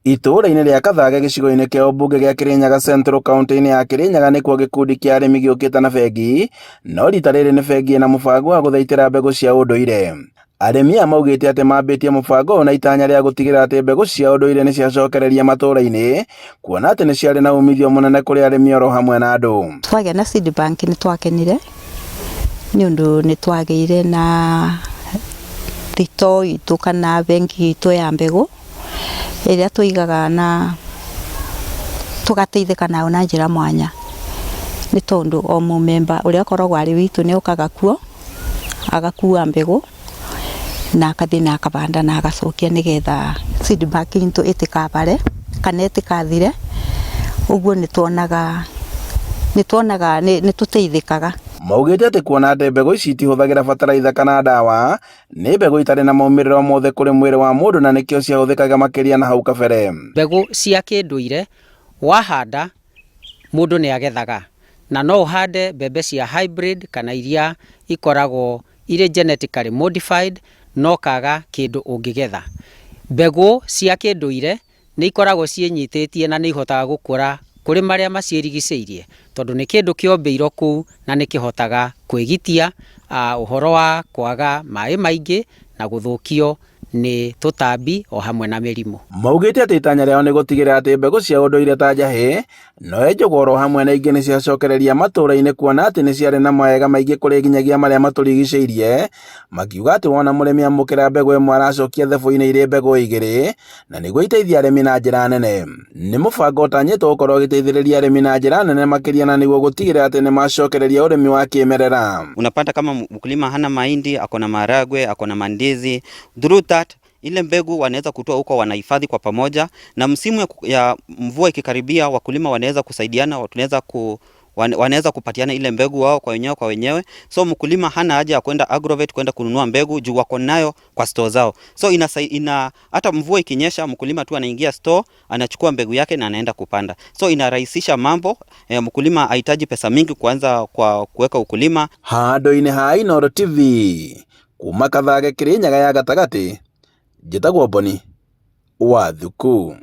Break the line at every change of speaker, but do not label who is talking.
Itũũra-inĩ rĩa Kathage gĩcigo-inĩ kĩa ũmbunge gĩa Kirinyaga Central kaunti-inĩ ya Kirinyaga nĩkuo gĩkundi kĩa arĩmi gĩũkĩte na bengi, no rita rĩrĩ nĩ bengi ĩna mũbango wa gũthaitĩra mbegũ cia ũndũire. Arĩmi aya maugĩte atĩ mambĩtie mũbango ũyũ na itanya rĩa gũtigĩrĩra atĩ mbegũ cia ũndũire nĩ ciacokereria matũũra-inĩ, kuona atĩ nĩ ciarĩ na umithio mũnene kũrĩ arĩmi oro hamwe na andũ.
Twagĩa na seed bank nĩ twakenire nĩ ũndũ nĩ twagĩire na thito itũ kana bengi itũ ya mbegũ ĩrĩa tũigaga na tũgateithĩka nayo na njĩra mwanya, nĩ tondũ o mũmemba ũrĩa akoragwo arĩ witũ nĩ okaga kuo agakua mbegũ na akathiĩ na akabanda na agacokia, nĩgetha seed bank itũ ĩtikabare kana ĩtikathire. Ũguo nĩ tuonaga nĩ tũteithĩkaga.
Maugĩte atĩ kuona atĩ mbegũ ici itihũthagĩra bataraitha kana ndawa, nĩ mbegũ itarĩ na maumĩrĩro mothe kũrĩ mwĩrĩ wa mũndũ na nĩkĩo ciahũthĩkaga makĩria na hau kabere.
Mbegũ cia kĩndũire wahanda mũndũ nĩ agethaga, na no ũhande mbembe cia hybrid kana iria ikoragwo irĩ genetically modified, no kaga kĩndũ ũngĩgetha. Mbegũ cia kĩndũire nĩ ikoragwo ciĩnyitĩtie na nĩ ihotaga gũkũra kũrĩ marĩa maciĩrigicĩirie, tondũ nĩ kĩndũ kĩombĩirwo kũu na nĩ kĩhotaga kwĩgitia ũhoro wa kwaga maĩ maingĩ na gũthũkio nĩ tũtambi o hamwe na mĩrimũ.
Maugĩte atĩ itanya rĩao nĩ gũtigĩrĩra atĩ mbegũ cia ũndũire ta njahĩ, no njogoro hamwe na ingĩ nĩ ciacokereria matũũra-inĩ, kuona atĩ nĩ ciarĩ na mawega maingĩ kũrĩ nginyagia marĩa matũrigicĩirie, makiuga atĩ wona mũrĩmi amũkĩra mbegũ ĩmwe aracokia thebũ-inĩ irĩ mbegũ igĩrĩ, na nĩguo iteithia arĩmi na njĩra nene. Nĩ mũbango ũtanyĩtwo gũkorwo ũgĩteithĩrĩria arĩmi na njĩra nene makĩria, na nĩguo gũtigĩrĩra atĩ nĩ macokereria ũrĩmi wa kĩmerera.
Unapata kama mkulima hana mahindi, akona maharagwe, akona mandizi, through that ile mbegu wanaweza kutoa huko, wanahifadhi kwa pamoja, na msimu ya mvua ikikaribia, wakulima wanaweza kusaidiana, wanaweza kupatiana ile mbegu wao kwa wenyewe. So mkulima hana haja ya kwenda agrovet kwenda kununua mbegu juu wako nayo kwa store zao. So hata mvua ikinyesha, mkulima tu anaingia store, anachukua mbegu yake na anaenda kupanda. So inarahisisha mambo, mkulima hahitaji pesa mingi kuanza kwa kuweka ukulima.
Handũ-inĩ ha Inooro TV kuma Kathage Kirinyaga ya gatagatĩ, njĩtagwo Boni Wathuku.